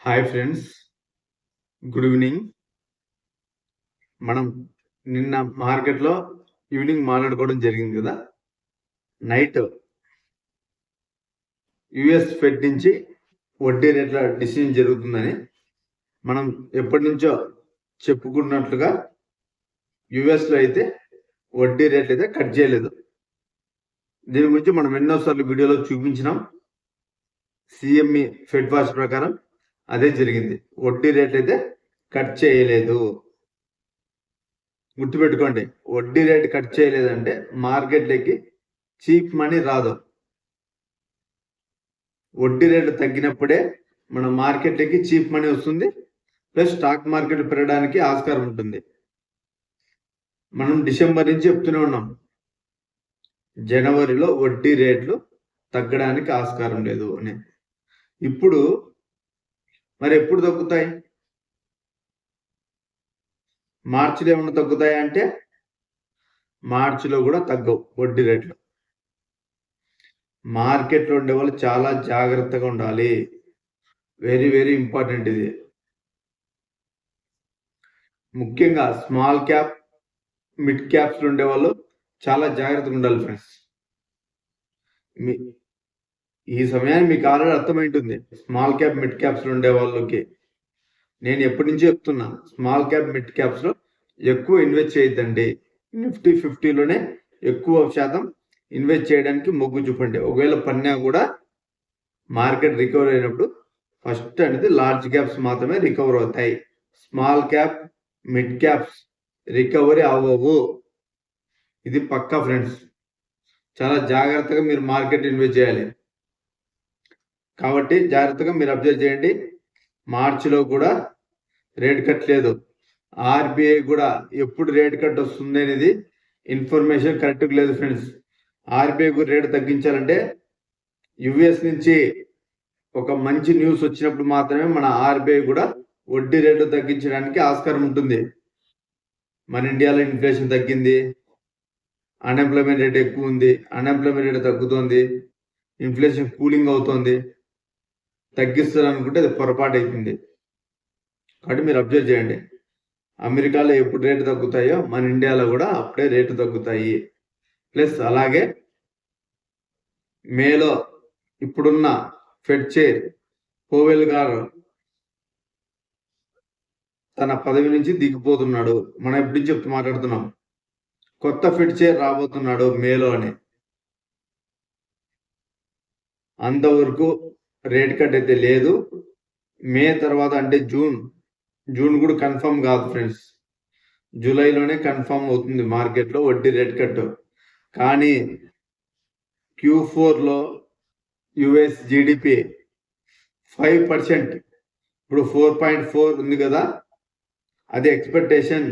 Hi friends, good evening. మనం నిన్న మార్కెట్లో ఈవినింగ్ మాట్లాడుకోవడం జరిగింది కదా. నైట్ యుఎస్ ఫెడ్ నుంచి వడ్డీ రేట్ల డిసిజన్ జరుగుతుందని మనం ఎప్పటి నుంచో చెప్పుకున్నట్లుగా యుఎస్లో అయితే వడ్డీ రేట్లు అయితే కట్ చేయలేదు. దీని గురించి మనం ఎన్నోసార్లు వీడియోలో చూపించినాం. సిఎంఈ ఫెడ్ వాచ్ ప్రకారం అదే జరిగింది. వడ్డీ రేట్లు అయితే కట్ చేయలేదు. గుర్తుపెట్టుకోండి, వడ్డీ రేట్ కట్ చేయలేదంటే మార్కెట్లోకి చీప్ మనీ రాదు. వడ్డీ రేట్లు తగ్గినప్పుడే మన మార్కెట్లోకి చీప్ మనీ వస్తుంది, ప్లస్ స్టాక్ మార్కెట్ పెరగడానికి ఆస్కారం ఉంటుంది. మనం డిసెంబర్ నుంచి చెప్తూనే ఉన్నాం, జనవరిలో వడ్డీ రేట్లు తగ్గడానికి ఆస్కారం లేదు అని. ఇప్పుడు మరి ఎప్పుడు తగ్గుతాయి? మార్చిలో ఏమన్నా తగ్గుతాయి అంటే మార్చిలో కూడా తగ్గవు వడ్డీ రేట్లు. మార్కెట్లో ఉండే వాళ్ళు చాలా జాగ్రత్తగా ఉండాలి. వెరీ వెరీ ఇంపార్టెంట్ ఇది. ముఖ్యంగా స్మాల్ క్యాప్, మిడ్ క్యాప్స్ ఉండే వాళ్ళు చాలా జాగ్రత్తగా ఉండాలి ఫ్రెండ్స్. ఈ సమయాన్ని మీకు ఆల్రెడీ అర్థమైంటుంది. స్మాల్ క్యాప్, మిడ్ క్యాప్స్ ఉండే వాళ్ళకి నేను ఎప్పటి నుంచి చెప్తున్నా, స్మాల్ క్యాప్, మిడ్ క్యాప్స్ లో ఎక్కువ ఇన్వెస్ట్ చేయొద్దండి. నిఫ్టీ 50లోనే ఎక్కువ శాతం ఇన్వెస్ట్ చేయడానికి మొగ్గు చూపండి. ఒకవేళ పన్నా కూడా మార్కెట్ రికవర్ అయినప్పుడు ఫస్ట్ అనేది లార్జ్ క్యాప్స్ మాత్రమే రికవర్ అవుతాయి. Small cap, mid caps recovery అవ్వవు. ఇది పక్కా ఫ్రెండ్స్. చాలా జాగ్రత్తగా మీరు మార్కెట్ ఇన్వెస్ట్ చేయాలి. కాబట్టి జాగ్రత్తగా మీరు అబ్జర్వ్ చేయండి. మార్చిలో కూడా రేట్ కట్ లేదు. ఆర్బీఐ కూడా ఎప్పుడు రేట్ కట్ వస్తుంది అనేది ఇన్ఫర్మేషన్ కరెక్ట్గా లేదు ఫ్రెండ్స్. ఆర్బీఐ కూడా రేటు తగ్గించాలంటే యుఎస్ నుంచి ఒక మంచి న్యూస్ వచ్చినప్పుడు మాత్రమే మన ఆర్బీఐ కూడా వడ్డీ రేటు తగ్గించడానికి ఆస్కారం ఉంటుంది. మన ఇండియాలో ఇన్ఫ్లేషన్ తగ్గింది, అన్ఎంప్లాయ్మెంట్ రేట్ ఎక్కువ ఉంది, అన్ఎంప్లాయ్మెంట్ రేట్ తగ్గుతోంది, ఇన్ఫ్లేషన్ కూలింగ్ అవుతోంది. తగ్గిస్తారు అనుకుంటే అది పొరపాటు అవుతుంది. కాబట్టి మీరు అబ్జర్వ్ చేయండి, అమెరికాలో ఎప్పుడు రేటు తగ్గుతాయో మన ఇండియాలో కూడా అప్పుడే రేటు తగ్గుతాయి. ప్లస్ అలాగే మేలో ఇప్పుడున్న ఫెడ్ చైర్ పోవెల్ గారు తన పదవి నుంచి దిగిపోతున్నాడు. మనం ఎప్పటి నుంచి చెప్తూ మాట్లాడుతున్నాం, కొత్త ఫెడ్ చైర్ రాబోతున్నాడు మేలో అని. అంతవరకు రేట్ కట్ అయితే లేదు. మే తర్వాత అంటే జూన్ కూడా కన్ఫర్మ్ కాదు ఫ్రెండ్స్. జూలైలోనే కన్ఫర్మ్ అవుతుంది మార్కెట్లో వడ్డీ రేట్ కట్. కానీ Q4లో యుఎస్ జిడిపి 5%, ఇప్పుడు 4.4 ఉంది కదా, అది ఎక్స్పెక్టేషన్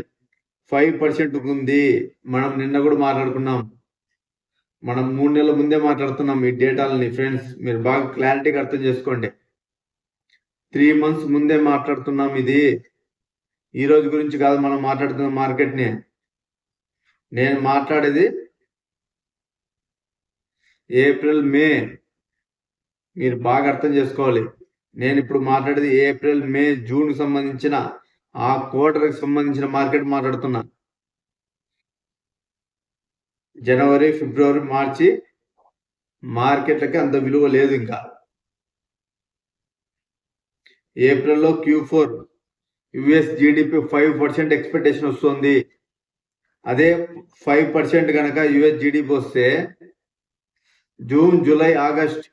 5% ఉంది. మనం నిన్న కూడా మాట్లాడుకున్నాం, మనం 3 నెలల ముందే మాట్లాడుతున్నాం ఈ డేటాలని. ఫ్రెండ్స్ మీరు బాగా క్లారిటీగా అర్థం చేసుకోండి. 3 months ముందే మాట్లాడుతున్నాం. ఇది ఈ రోజు గురించి కాదు మనం మాట్లాడుతున్న మార్కెట్ని. నేను మాట్లాడేది ఏప్రిల్, మే. మీరు బాగా అర్థం చేసుకోవాలి. నేను ఇప్పుడు మాట్లాడేది ఏప్రిల్, మే, జూన్ సంబంధించిన ఆ క్వార్టర్కి సంబంధించిన మార్కెట్ మాట్లాడుతున్నా. జనవరి, ఫిబ్రవరి, మార్చి మార్కెట్లకి అంత విలువ లేదు. ఇంకా ఏప్రిల్లో Q4 యుఎస్ జిడిపి 5% ఎక్స్పెక్టేషన్ వస్తుంది. అదే 5% కనుక యుఎస్ జిడిపి వస్తే జూన్, జూలై, ఆగస్ట్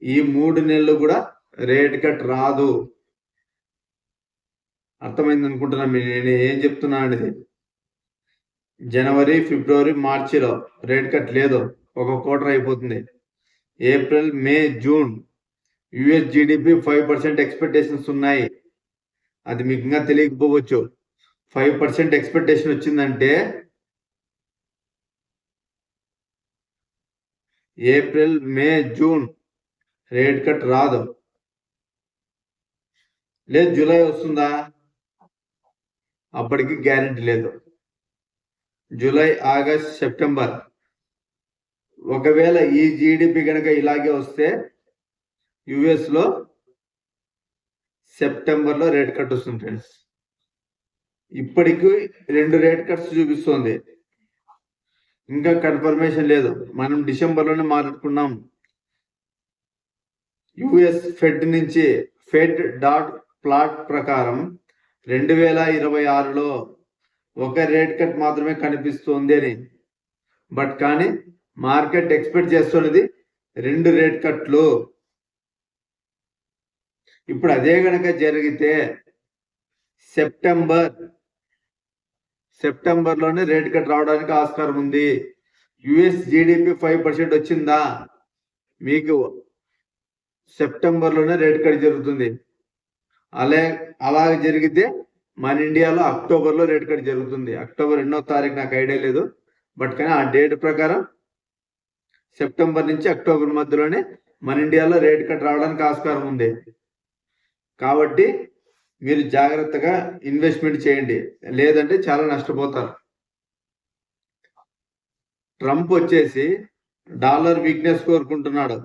ఈ 3 నెలలు కూడా రేట్ కట్ రాదు. అర్థమైంది అనుకుంటున్నా నేను ఏం చెప్తున్నా అనేది. జనవరి, ఫిబ్రవరి, మార్చిలో రేట్ కట్ లేదు, ఒక క్వార్టర్ అయిపోతుంది. ఏప్రిల్, మే, జూన్ యుఎస్ జిడిపి 5% ఎక్స్పెక్టేషన్స్ ఉన్నాయి. అది మీకు ఇంకా తెలియకపోవచ్చు. 5% ఎక్స్పెక్టేషన్ వచ్చిందంటే ఏప్రిల్, మే, జూన్ రేట్ కట్ రాదు. లేదు జూలై వస్తుందా, అప్పటికి గ్యారెంటీ లేదు. జూలై, ఆగస్ట్, సెప్టెంబర్ ఒకవేళ ఈ జీడిపి కనుక ఇలాగే వస్తే యుఎస్లో సెప్టెంబర్లో రేట్ కట్ వస్తుంది ఫ్రెండ్స్. ఇప్పటికి 2 రేట్ కట్స్ చూపిస్తుంది, ఇంకా కన్ఫర్మేషన్ లేదు. మనం డిసెంబర్లోనే మాట్లాడుకున్నాం. యుఎస్ ఫెడ్ నుంచి ఫెడ్ డాట్ ప్లాట్ ప్రకారం 2026లో ఒక రేట్ కట్ మాత్రమే కనిపిస్తుంది అని. బట్ కానీ మార్కెట్ ఎక్స్పెక్ట్ చేస్తున్నది 2 రేట్ కట్లు. ఇప్పుడు అదే గనక జరిగితే సెప్టెంబర్లోనే రేట్ కట్ రావడానికి ఆస్కారం ఉంది. యుఎస్ జీడిపి 5% వచ్చిందా, మీకు సెప్టెంబర్లోనే రేట్ కట్ జరుగుతుంది. అలా జరిగితే మన ఇండియాలో అక్టోబర్లో రేట్ కట్ జరుగుతుంది. అక్టోబర్ 2వ తారీఖు నాకు ఐడియా లేదు, బట్ కానీ ఆ డేట్ ప్రకారం సెప్టెంబర్ నుంచి అక్టోబర్ మధ్యలోనే మన ఇండియాలో రేట్ కట్ రావడానికి ఆస్కారం ఉంది. కాబట్టి మీరు జాగ్రత్తగా ఇన్వెస్ట్మెంట్ చేయండి, లేదంటే చాలా నష్టపోతారు. ట్రంప్ వచ్చేసి డాలర్ వీక్నెస్ కోరుకుంటున్నాడు.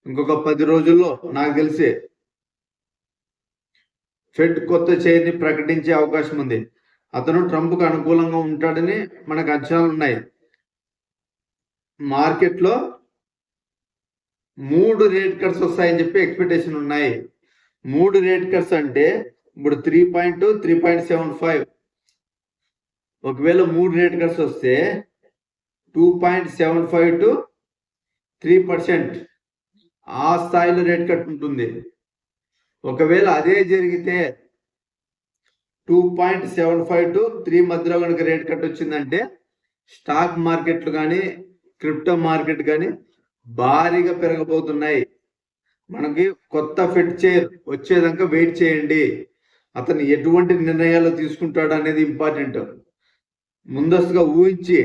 ఇంకొక 10 రోజుల్లో నాకు తెలిసి ఫెడ్ కొత్త చైర్ని ప్రకటించే అవకాశం ఉంది. అతను ట్రంప్కు అనుకూలంగా ఉంటాడని మనకు అంచనాలు ఉన్నాయి. మార్కెట్లో 3 రేట్ కట్స్ వస్తాయని చెప్పి ఎక్స్పెక్టేషన్ ఉన్నాయి. 3 రేట్ కట్స్ అంటే ఇప్పుడు 3.2, 3.75. ఒకవేళ 3 రేట్ కట్స్ వస్తే 2.75 to 3% ఆ స్థాయిలో రేట్ కట్ ఉంటుంది. ఒకవేళ అదే జరిగితే 2.75 to 3 మధ్యలో కనుక రేట్ కట్ వచ్చిందంటే స్టాక్ మార్కెట్లు కానీ క్రిప్టో మార్కెట్ కానీ భారీగా పెరగబోతున్నాయి. మనకి కొత్త ఫెడ్ చైర్ వచ్చేదాకా వెయిట్ చేయండి. అతను ఎటువంటి నిర్ణయాలు తీసుకుంటాడు అనేది ఇంపార్టెంట్. ముందస్తుగా ఊహించి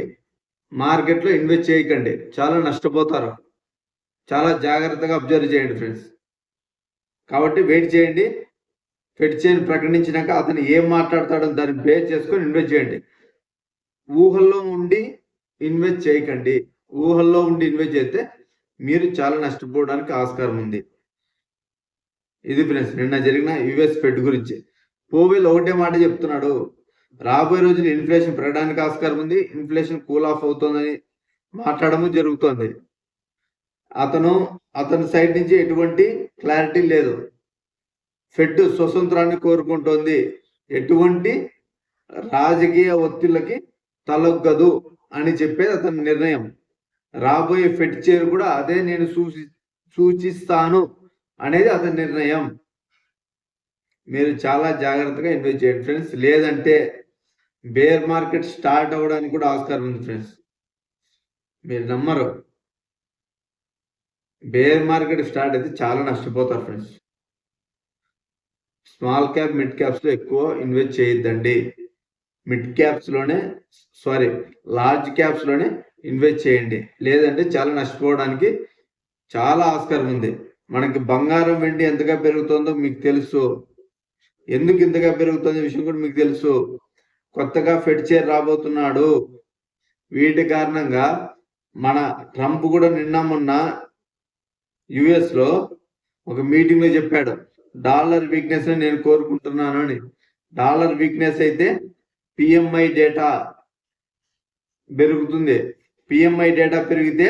మార్కెట్లో ఇన్వెస్ట్ చేయకండి, చాలా నష్టపోతారు. చాలా జాగ్రత్తగా అబ్జర్వ్ చేయండి ఫ్రెండ్స్. కాబట్టి వెయిట్ చేయండి. ఫెడ్ చైర్ ప్రకటించినాక అతను ఏం మాట్లాడతాడో దాన్ని బేస్ చేసుకొని ఇన్వెస్ట్ చేయండి. ఊహల్లో ఉండి ఇన్వెస్ట్ చేయకండి. ఊహల్లో ఉండి ఇన్వెస్ట్ చేస్తే మీరు చాలా నష్టపోవడానికి ఆస్కారం ఉంది. ఇది ఫ్రెండ్స్ నిన్న జరిగిన యుఎస్ ఫెడ్ గురించి. పోవెల్ ఒకటే మాట చెప్తున్నాడు, రాబోయే రోజులు ఇన్ఫ్లేషన్ పెరగడానికి ఆస్కారం ఉంది, ఇన్ఫ్లేషన్ కూల్ ఆఫ్ అవుతుందని మాట్లాడము జరుగుతోంది. అతని సైడ్ నుంచి ఎటువంటి క్లారిటీ లేదు. ఫెడ్ స్వతంత్రాన్ని కోరుకుంటోంది, ఎటువంటి రాజకీయ ఒత్తిళ్ళకి తలొగ్గదు అని చెప్పేది అతని నిర్ణయం. రాబోయే ఫెడ్ చైర్ కూడా అదే నేను సూచిస్తాను అనేది అతని నిర్ణయం. మీరు చాలా జాగ్రత్తగా ఇన్వెస్ట్ చేయండి ఫ్రెండ్స్, లేదంటే బేర్ మార్కెట్ స్టార్ట్ అవ్వడానికి కూడా ఆస్కారం ఉంది ఫ్రెండ్స్. మీరు నమ్మరు, బేర్ మార్కెట్ స్టార్ట్ అయితే చాలా నష్టపోతారు ఫ్రెండ్స్. స్మాల్ క్యాప్ మిడ్ క్యాప్స్లో ఎక్కువ ఇన్వెస్ట్ చేయొద్దండి. లార్జ్ క్యాప్స్లోనే ఇన్వెస్ట్ చేయండి, లేదంటే చాలా నష్టపోవడానికి చాలా ఆస్కారం ఉంది. మనకి బంగారం వెండి ఎంతగా పెరుగుతుందో మీకు తెలుసు, ఎందుకు ఇంతగా పెరుగుతుందో విషయం కూడా మీకు తెలుసు. కొత్తగా ఫెడ్ చైర్ రాబోతున్నాడు. వీటి కారణంగా మన ట్రంప్ కూడా నిన్న మొన్న యుఎస్లో ఒక మీటింగ్లో చెప్పాడు, డాలర్ వీక్నెస్ నేను కోరుకుంటున్నాను అని. డాలర్ వీక్నెస్ అయితే పిఎంఐ డేటా పెరుగుతుంది. పిఎంఐ డేటా పెరిగితే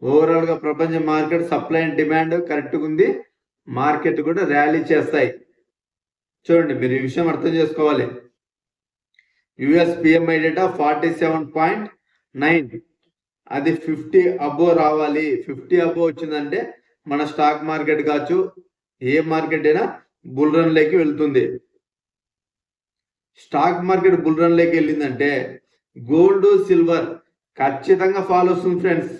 ఓవరాల్గా ప్రపంచ మార్కెట్ సప్లై అండ్ డిమాండ్ కరెక్ట్గా ఉంది, మార్కెట్ కూడా ర్యాలీ చేస్తాయి. చూడండి, మీరు ఈ విషయం అర్థం చేసుకోవాలి. యుఎస్ పిఎంఐ డేటా 47.9, అది 50 అబోవ్ రావాలి. 50 అబోవ్ వచ్చిందంటే మన స్టాక్ మార్కెట్ కావచ్చు, ఏ మార్కెట్ అయినా బుల్ రన్ లోకి వెళ్తుంది. స్టాక్ మార్కెట్ బుల్ రన్ లోకి వెళ్ళిందంటే గోల్డ్ సిల్వర్ ఖచ్చితంగా ఫాలో వస్తుంది ఫ్రెండ్స్.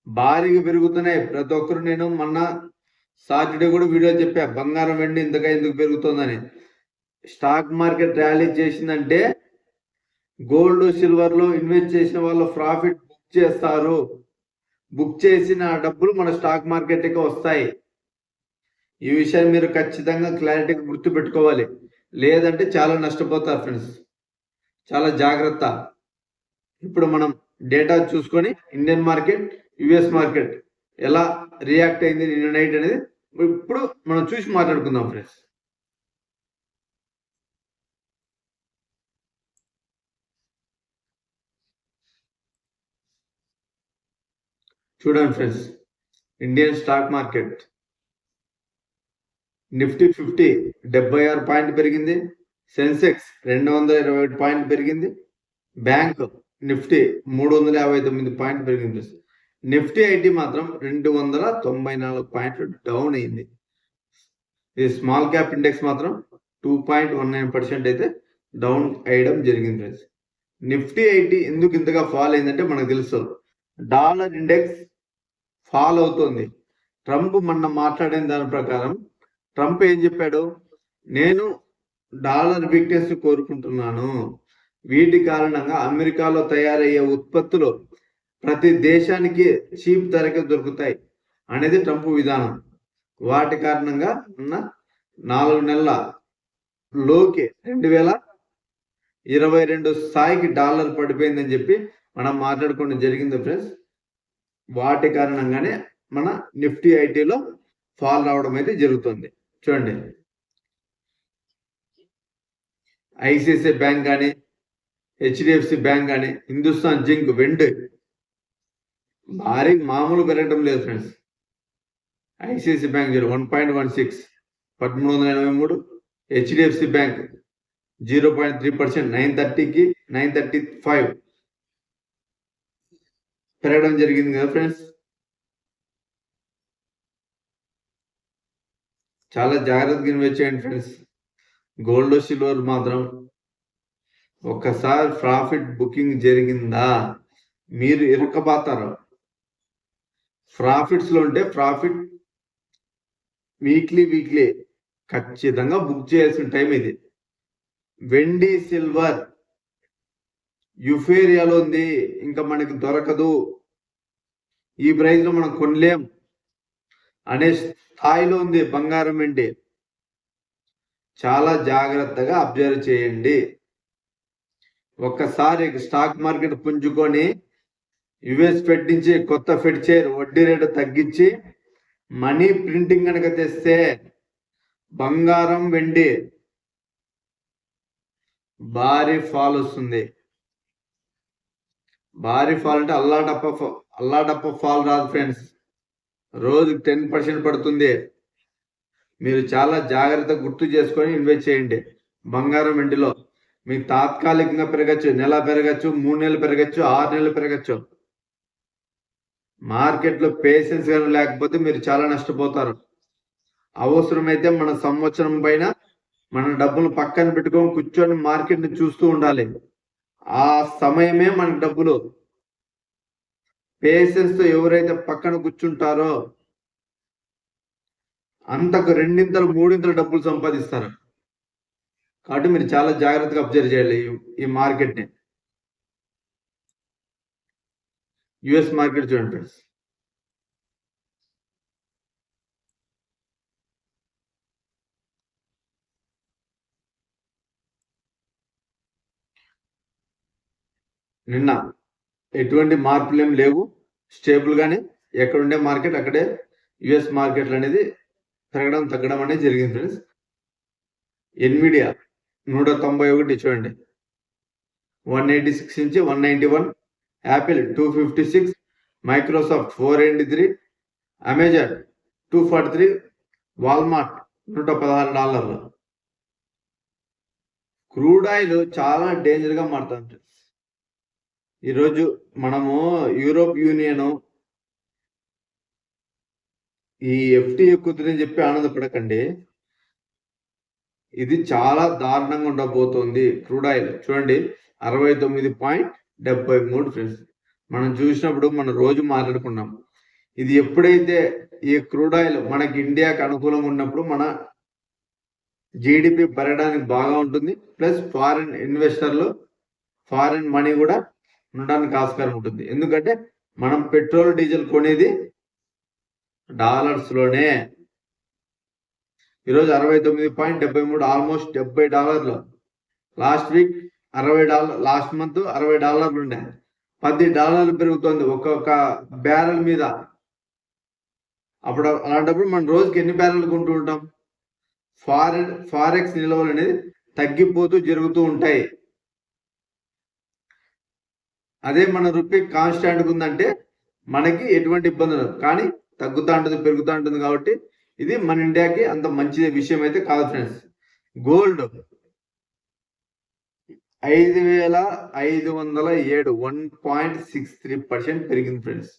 భారీగా పెరుగుతున్నాయి. ప్రతి ఒక్కరు, నేను మొన్న సాటర్డే కూడా వీడియో చెప్పా, బంగారం వెండి ఇంతగా ఎందుకు పెరుగుతుందని. స్టాక్ మార్కెట్ ర్యాలీ చేసిందంటే గోల్డ్ సిల్వర్లో ఇన్వెస్ట్ చేసిన వాళ్ళు ప్రాఫిట్ బుక్ చేస్తారు. బుక్ చేసిన డబ్బులు మన స్టాక్ మార్కెట్కి వస్తాయి. ఈ విషయాన్ని మీరు ఖచ్చితంగా క్లారిటీగా గుర్తుపెట్టుకోవాలి, లేదంటే చాలా నష్టపోతారు ఫ్రెండ్స్. చాలా జాగ్రత్త. ఇప్పుడు మనం డేటా చూసుకొని ఇండియన్ మార్కెట్ యుఎస్ మార్కెట్ ఎలా రియాక్ట్ అయింది నిన్న నైట్ అనేది ఇప్పుడు మనం చూసి మాట్లాడుకుందాం ఫ్రెండ్స్. చూడండి friends, Indian stock market Nifty 50 76 point పెరిగింది. సెన్సెక్స్ 221 పాయింట్ పెరిగింది. బ్యాంక్ నిఫ్టీ 359 పాయింట్ పెరిగింది. నిఫ్టీ ఐటీ మాత్రం 294 పాయింట్లు డౌన్ అయింది. ఇది స్మాల్ క్యాప్ ఇండెక్స్ మాత్రం 2.19% అయితే డౌన్ అయ్యడం జరిగింది ఫ్రెండ్స్. నిఫ్టీ ఐటీ ఎందుకు ఇంతగా ఫాల్ అయిందంటే మనకు తెలుసు, డాలర్ ఇండెక్స్ ఫాల్ అవుతుంది. ట్రంప్ మొన్న మాట్లాడిన దాని ప్రకారం ట్రంప్ ఏం చెప్పాడు, నేను డాలర్ వీక్నెస్ కోరుకుంటున్నాను, వీటి కారణంగా అమెరికాలో తయారయ్యే ఉత్పత్తులు ప్రతి దేశానికి చీప్ ధరకే దొరుకుతాయి అనేది ట్రంప్ విధానం. వాటి కారణంగా ఉన్న 4 నెలల లోకి 2022 స్థాయికి డాలర్ పడిపోయిందని చెప్పి మనం మాట్లాడుకోవడం జరిగింది ఫ్రెండ్స్. వాటి కారణంగానే మన నిఫ్టీ ఐటీలో ఫాల్ రావడం అయితే జరుగుతుంది. చూడండి, ఐసిఐసిఐ బ్యాంక్ కానీ, హెచ్డిఎఫ్సి బ్యాంక్ కానీ, హిందుస్థాన్ జింక్, వెండ్ భారీ మామూలు పెరగడం లేదు friends. ICICI bank 1.16 1383, HDFC bank 0.3% 930కి 935 పెరగడం జరిగింది కదా ఫ్రెండ్స్. చాలా జాగ్రత్తగా ఇన్వెస్ట్ చేయండి ఫ్రెండ్స్. గోల్డ్ సిల్వర్ మాత్రం ఒక్కసారి ప్రాఫిట్ బుకింగ్ జరిగిందా మీరు ఇరుక్కుపోతారు. ప్రాఫిట్స్లో ఉంటే ప్రాఫిట్ వీక్లీ ఖచ్చితంగా బుక్ చేయాల్సిన టైం ఇది. వెండి సిల్వర్ యుఫేరియాలో ఉంది, ఇంకా మనకి దొరకదు, ఈ ప్రైస్లో మనం కొనలేం అనే స్థాయిలో ఉంది బంగారం. వెండి చాలా జాగ్రత్తగా అబ్జర్వ్ చేయండి. ఒక్కసారి స్టాక్ మార్కెట్ పుంజుకొని యుఎస్ ఫెడ్ నుంచి కొత్త ఫెడ్ చైర్ వడ్డీ రేటు తగ్గించి మనీ ప్రింటింగ్ కనుక తెస్తే బంగారం వెండి భారీ ఫాల్ వస్తుంది. భారీ ఫాల్ అంటే అల్లాటప్ప ఫాల్ రాదు ఫ్రెండ్స్, రోజుకి 10% పడుతుంది. మీరు చాలా జాగ్రత్తగా గుర్తు చేసుకొని ఇన్వెస్ట్ చేయండి. బంగారం వెండిలో మీకు తాత్కాలికంగా పెరగచ్చు, నెల పెరగచ్చు, 3 నెలలు పెరగచ్చు, 6 నెలలు పెరగచ్చు. మార్కెట్లో పేషెన్స్ కానీ లేకపోతే మీరు చాలా నష్టపోతారు. అవసరమైతే మన సంవత్సరం పైన మన డబ్బులు పక్కన పెట్టుకొని కూర్చొని మార్కెట్ని చూస్తూ ఉండాలి. ఆ సమయమే మన డబ్బులు. పేషెన్స్తో ఎవరైతే పక్కన కూర్చుంటారో అంతకు 2 3 డబ్బులు సంపాదిస్తారు. కాబట్టి మీరు చాలా జాగ్రత్తగా అబ్జర్వ్ చేయాలి ఈ మార్కెట్ని. యుఎస్ మార్కెట్ చూడండి ఫ్రెండ్స్, నిన్న ఎటువంటి మార్పులు ఏం లేవు, స్టేబుల్గానే ఎక్కడుండే మార్కెట్ అక్కడే యుఎస్ మార్కెట్లు అనేది పెరగడం తగ్గడం అనేది జరిగింది ఫ్రెండ్స్. ఎన్విడియా 191 చూడండి, 186 నుంచి 191, Apple 256, Microsoft 483, Amazon 243, Walmart $116. Crude oil చాలా డేంజర్గా మారుతుంది. ఈరోజు మనము యూరోప్ యూనియన్ ఈ ఎఫ్టీఏ కుదిరని చెప్పి ఆనందపడకండి, ఇది చాలా దారుణంగా ఉండబోతోంది. క్రూడ్ ఆయిల్ చూడండి 69.73 ఫ్రెండ్స్. మనం చూసినప్పుడు మనం రోజు మాట్లాడుకున్నాం, ఇది ఎప్పుడైతే ఈ క్రూడ్ ఆయిల్ మనకి ఇండియాకి అనుకూలంగా ఉన్నప్పుడు మన జీడిపి పెరగడానికి బాగా ఉంటుంది, ప్లస్ ఫారిన్ ఇన్వెస్టర్లు ఫారిన్ మనీ కూడా ఉండడానికి ఆస్కారం ఉంటుంది. ఎందుకంటే మనం పెట్రోల్ డీజిల్ కొనేది డాలర్స్లోనే. ఈరోజు 69.73, almost $70. Last week $60, last month $60 ఉండే, $10 పెరుగుతుంది ఒక్కొక్క బ్యారెల్ మీద. అప్పుడు అలాంటప్పుడు మనం రోజుకి ఎన్ని బ్యారెల్ కొంటూ ఉంటాం? ఫారెక్స్ నిల్వలు అనేది తగ్గిపోతూ జరుగుతూ ఉంటాయి. అదే మన రూపీ కాన్స్టాంట్ ఉందంటే మనకి ఎటువంటి ఇబ్బంది ఉండదు. కానీ తగ్గుతూ ఉంటుంది, పెరుగుతూ ఉంటుంది కాబట్టి ఇది మన ఇండియాకి అంత మంచి విషయం అయితే కాదు ఫ్రెండ్స్. గోల్డ్ 5,507 1.63% పెరిగింది ఫ్రెండ్స్.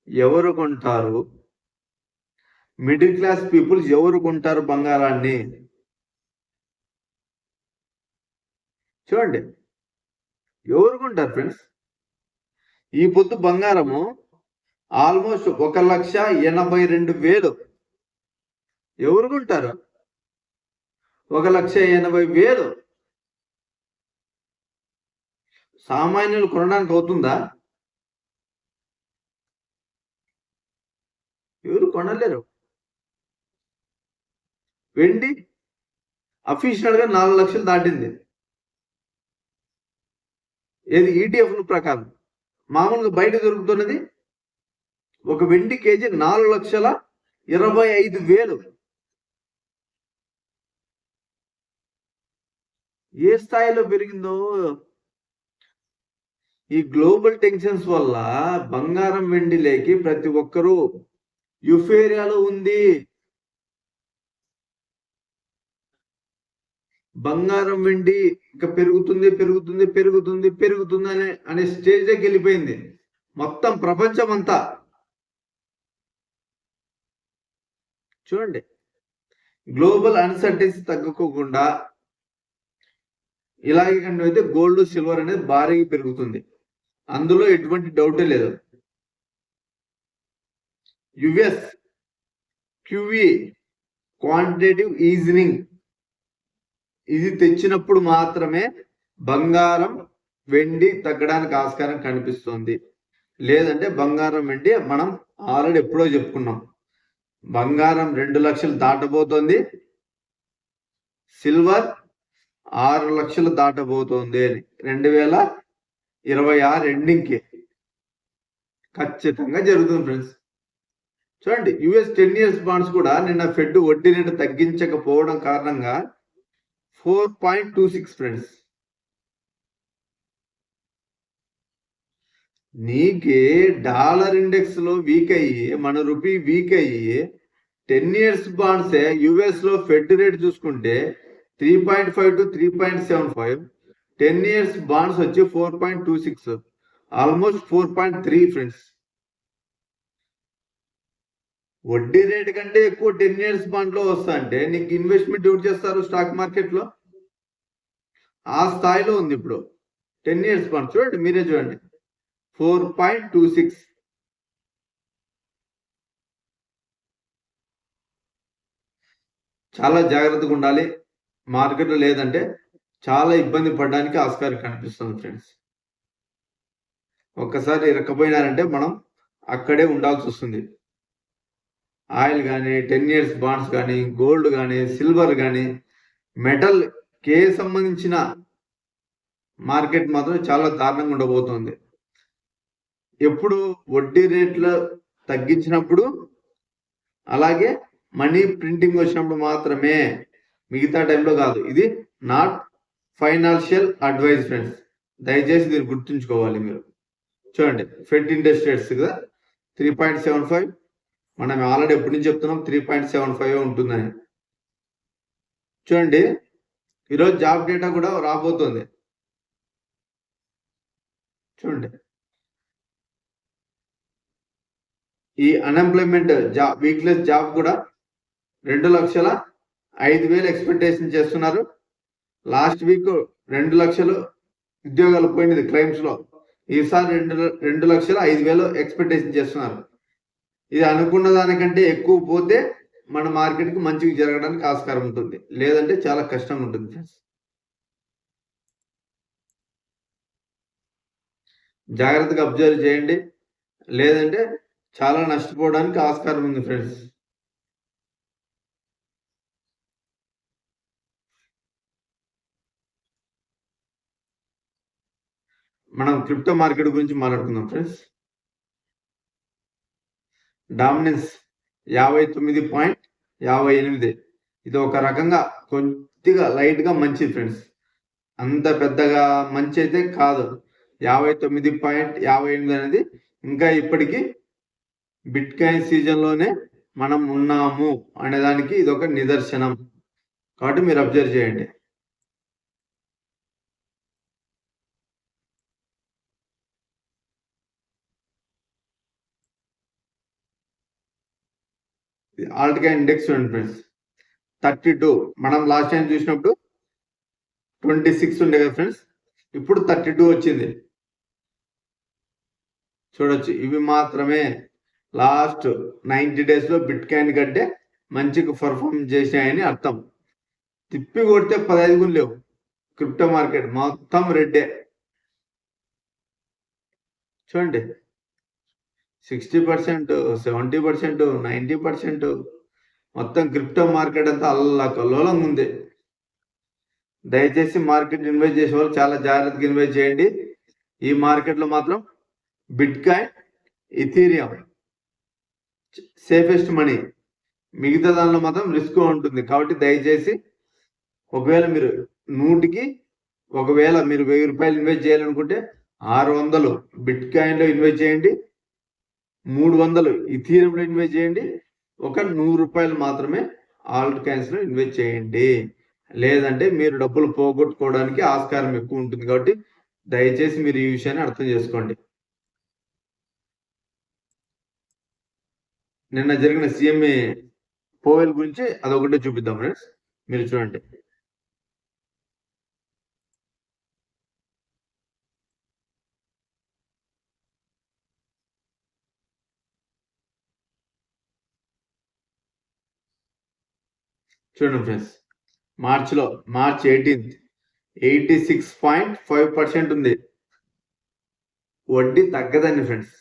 ఎవరు కొంటారు? మిడిల్ క్లాస్ పీపుల్స్ ఎవరు కొంటారు బంగారాన్ని? చూడండి, ఎవరు కొంటారు ఫ్రెండ్స్? ఈ పొద్దు బంగారము ఆల్మోస్ట్ 1,82,000. ఎవరు కొంటారు? 1,80,000. సామాన్యులు కొనడానికి అవుతుందా? ఎవరు కొనలేరు. వెండి అఫీషియల్ గా 4 లక్షలు దాటింది. ఏది ETF ప్రకారం. మామూలుగా బయట దొరుకుతున్నది ఒక వెండి కేజీ 4,25,000. ఏ స్థాయిలో పెరిగిందో. ఈ గ్లోబల్ టెన్షన్స్ వల్ల బంగారం వెండి లేకి ప్రతి ఒక్కరూ యుఫేరియాలో ఉంది. బంగారం వెండి ఇంకా పెరుగుతుంది పెరుగుతుంది పెరుగుతుంది పెరుగుతుంది అనే స్టేజ్కి వెళ్ళిపోయింది మొత్తం ప్రపంచం అంతా. చూడండి, గ్లోబల్ అన్సర్టెన్సీ తగ్గకోకుండా ఇలాగే కంటే అయితే గోల్డ్ సిల్వర్ అనేది భారీగా పెరుగుతుంది, అందులో ఎటువంటి డౌటే లేదు. యుఎస్ క్యూఈ క్వాంటిటేటివ్ ఈజనింగ్ ఇది తెచ్చినప్పుడు మాత్రమే బంగారం వెండి తగ్గడానికి ఆస్కారం కనిపిస్తుంది. లేదంటే బంగారం వెండి మనం ఆల్రెడీ ఎప్పుడో చెప్పుకున్నాం, బంగారం 2 లక్షలు దాటబోతోంది, సిల్వర్ 6 లక్షలు దాటబోతోంది అని 2026 ఎండింగ్కి ఖచ్చితంగా జరుగుతుంది ఫ్రెండ్స్. చూడండి, యుఎస్ 10 years బాండ్స్ కూడా నిన్న ఫెడ్ వడ్డీ రేటు తగ్గించకపోవడం కారణంగా 4.26 ఫ్రెండ్స్. నీకే డాలర్ ఇండెక్స్ లో వీక్ అయ్యి మన రూపీ వీక్ అయ్యి 10 years బాండ్స్ యుఎస్ లో ఫెడ్ రేట్ చూసుకుంటే 3.5 to 3.75, 10 years బాండ్స్ వచ్చి 4.26, ఆల్మోస్ట్ 4.3 ఫ్రెండ్స్. వడ్డీ రేట్ కంటే ఎక్కువ 10 years బాండ్ లో వస్తా అంటే నీకు ఇన్వెస్ట్మెంట్ ఎవరు చేస్తారు స్టాక్ మార్కెట్ లో? ఆ స్థాయిలో ఉంది ఇప్పుడు 10 years బాండ్. చూడండి, మీరే చూడండి, 4.26. చాలా జాగ్రత్తగా ఉండాలి మార్కెట్లో, లేదంటే చాలా ఇబ్బంది పడడానికి ఆస్కారం కనిపిస్తుంది ఫ్రెండ్స్. ఒక్కసారి ఇరక్కపోయినారంటే మనం అక్కడే ఉండాల్సి వస్తుంది. ఆయిల్ కానీ 10 years బాండ్స్ కానీ గోల్డ్ కానీ సిల్వర్ కానీ మెటల్ కే సంబంధించిన మార్కెట్ మాత్రం చాలా దారుణంగా ఉండబోతోంది. ఎప్పుడు వడ్డీ రేట్లు తగ్గించినప్పుడు, అలాగే మనీ ప్రింటింగ్ వచ్చినప్పుడు మాత్రమే, మిగతా టైంలో కాదు. ఇది నాట్ ఫైనాన్షియల్ అడ్వైస్ ఫ్రెండ్స్, దయచేసి దీన్ని గుర్తుంచుకోవాలి మీరు. చూడండి, ఫెడ్ ఇంట్రెస్ట్ రేట్స్ కదా 3.75, మనం ఆల్రెడీ ఎప్పటి నుంచి చెప్తున్నాం 3.75 ఉంటుందని. చూడండి, ఈరోజు జాబ్ డేటా కూడా రాబోతోంది. చూడండి, ఈ అన్ఎంప్లాయ్మెంట్ జాబ్ వీక్లెస్ జాబ్ కూడా 2,05,000 ఎక్స్పెక్టేషన్ చేస్తున్నారు. లాస్ట్ వీక్ 2 లక్షలు ఉద్యోగాలు పోయినది క్లైమ్స్ లో, ఈసారి 2,05,000 ఎక్స్పెక్టేషన్ చేస్తున్నారు. ఇది అనుకున్న దానికంటే ఎక్కువ పోతే మన మార్కెట్ కి మంచిగా జరగడానికి ఆస్కారం ఉంటుంది, లేదంటే చాలా కష్టంగా ఉంటుంది ఫ్రెండ్స్. జాగ్రత్తగా అబ్జర్వ్ చేయండి, లేదంటే చాలా నష్టపోవడానికి ఆస్కారం ఉంది ఫ్రెండ్స్. మనం క్రిప్టో మార్కెట్ గురించి మాట్లాడుకుందాం ఫ్రెండ్స్. డామినెన్స్ 59.58. ఇది ఒక రకంగా కొద్దిగా లైట్గా మంచిది ఫ్రెండ్స్, అంత పెద్దగా మంచి అయితే కాదు. 59.58 అనేది ఇంకా ఇప్పటికీ బిట్ కాయిన్ సీజన్లోనే మనం ఉన్నాము అనేదానికి ఇది ఒక నిదర్శనం. కాబట్టి మీరు అబ్జర్వ్ చేయండి. ఆల్ట్ కాయిన్ ఇండెక్స్ చూడండి ఫ్రెండ్స్, 32. మనం లాస్ట్ టైం చూసినప్పుడు 26 ఉండే కదా ఫ్రెండ్స్, ఇప్పుడు 32 వచ్చింది. చూడొచ్చు, ఇవి మాత్రమే లాస్ట్ 90 డేస్లో బిట్ కాయిన్ కంటే మంచిగా పర్ఫార్మ్ చేసాయని అర్థం. తిప్పి కొడితే 15 గుణాలు లేవు. క్రిప్టో మార్కెట్ మొత్తం రెడ్డే. చూడండి, 60%, 70%, 90%, మొత్తం క్రిప్టో మార్కెట్ అంతా అల్లకల్లోలంగా ఉంది. దయచేసి మార్కెట్ ఇన్వెస్ట్ చేసే వాళ్ళు చాలా జాగ్రత్తగా ఇన్వెస్ట్ చేయండి. ఈ మార్కెట్లో మాత్రం bit coin, Ethereum safest money, మిగతా దానిలో మాత్రం రిస్క్ ఉంటుంది. కాబట్టి దయచేసి ఒకవేళ మీరు 100కి ఒకవేళ మీరు 1000 రూపాయలు ఇన్వెస్ట్ చేయాలనుకుంటే 600 బిట్ కాయిన్లో ఇన్వెస్ట్ చేయండి, 300 ఇథీరియంలో ఇన్వెస్ట్ చేయండి, ఒక 100 రూపాయలు మాత్రమే ఆల్ట్ కాయిన్స్లో ఇన్వెస్ట్ చేయండి. లేదంటే మీరు డబ్బులు పోగొట్టుకోవడానికి ఆస్కారం ఎక్కువ ఉంటుంది. కాబట్టి దయచేసి మీరు ఈ విషయాన్ని అర్థం చేసుకోండి. నిన్న జరిగిన సిఎంఏ పోవెల్ గురించి అదొకటే చూపిద్దాం ఫ్రెండ్స్. మీరు చూడండి, చూడండి ఫ్రెండ్స్, మార్చ్ 18th 86.5% ఉంది. వడ్డీ తగ్గదండి ఫ్రెండ్స్,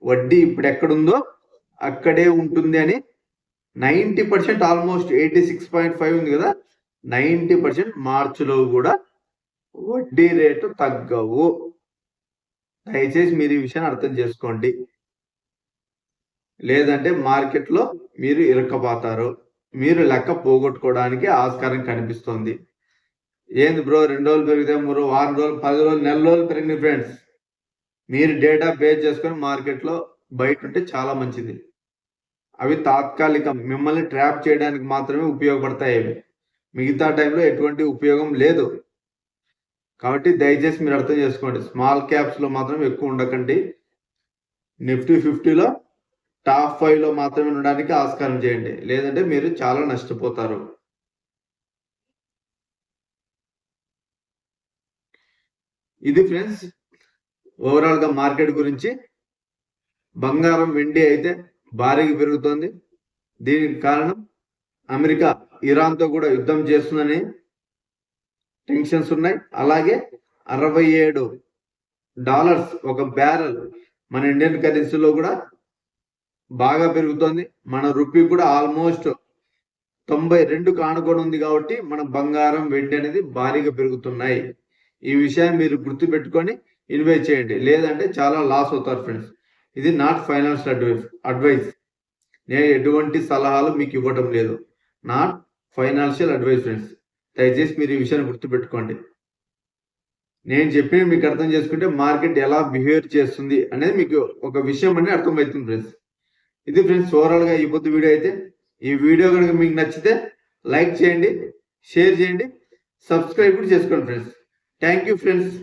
వడ్డీ ఇప్పుడు ఎక్కడుందో అక్కడే ఉంటుంది అని 90%, ఆల్మోస్ట్ 86.5 ఉంది కదా, 90% మార్చిలో కూడా వడ్డీ రేటు తగ్గవు. దయచేసి మీరు ఈ విషయాన్ని అర్థం చేసుకోండి, లేదంటే మార్కెట్లో మీరు ఇరక్కపోతారు. మీరు లెక్క పోగొట్టుకోవడానికి ఆస్కారం కనిపిస్తుంది. ఏంది బ్రో 2 రోజులు పెరిగితే 3, వారం రోజులు, 10 రోజులు, నెల రోజులు పెరిగింది ఫ్రెండ్స్. మీరు డేటా బేస్ చేసుకొని మార్కెట్లో బయట ఉంటే చాలా మంచిది. అవి తాత్కాలికం, మిమ్మల్ని ట్రాప్ చేయడానికి మాత్రమే ఉపయోగపడతాయి. అవి మిగతా టైంలో ఎటువంటి ఉపయోగం లేదు. కాబట్టి దయచేసి మీరు అర్థం చేసుకోండి. స్మాల్ క్యాప్స్లో మాత్రం ఎక్కువ ఉండకండి. నిఫ్టీ 50లో టాప్ 5లో మాత్రమే ఉండడానికి ఆస్కారం చేయండి, లేదంటే మీరు చాలా నష్టపోతారు. ఇది ఫ్రెండ్స్ ఓవరాల్గా మార్కెట్ గురించి. బంగారం, వెండి అయితే భారీగా పెరుగుతోంది. దీనికి కారణం అమెరికా ఇరాన్తో కూడా యుద్ధం చేస్తుందని టెన్షన్స్ ఉన్నాయి. అలాగే $67 ఒక బ్యారెల్ మన ఇండియన్ కరెన్సీలో కూడా బాగా పెరుగుతోంది. మన రూపీ కూడా ఆల్మోస్ట్ 92 కానుకొని ఉంది. కాబట్టి మన బంగారం, వెండి అనేది భారీగా పెరుగుతున్నాయి. ఈ విషయాన్ని మీరు గుర్తుపెట్టుకొని ఇన్వెస్ట్ చేయండి, లేదంటే చాలా లాస్ అవుతారు ఫ్రెండ్స్. ఇది నాట్ ఫైనాన్షియల్ అడ్వైస్. నేను ఎటువంటి సలహాలు మీకు ఇవ్వడం లేదు. Not financial advice friends. దయచేసి మీరు ఈ విషయాన్ని గుర్తుపెట్టుకోండి. నేను చెప్పిన మీకు అర్థం చేసుకుంటే మార్కెట్ ఎలా బిహేవ్ చేస్తుంది అనేది మీకు ఒక విషయం అనేది అర్థమవుతుంది ఫ్రెండ్స్. ఇది ఫ్రెండ్స్ ఓవరాల్గా ఈ పొద్దు వీడియో అయితే. ఈ వీడియో కనుక మీకు నచ్చితే లైక్ చేయండి, షేర్ చేయండి, సబ్స్క్రైబ్ కూడా చేసుకోండి ఫ్రెండ్స్. Thank you friends.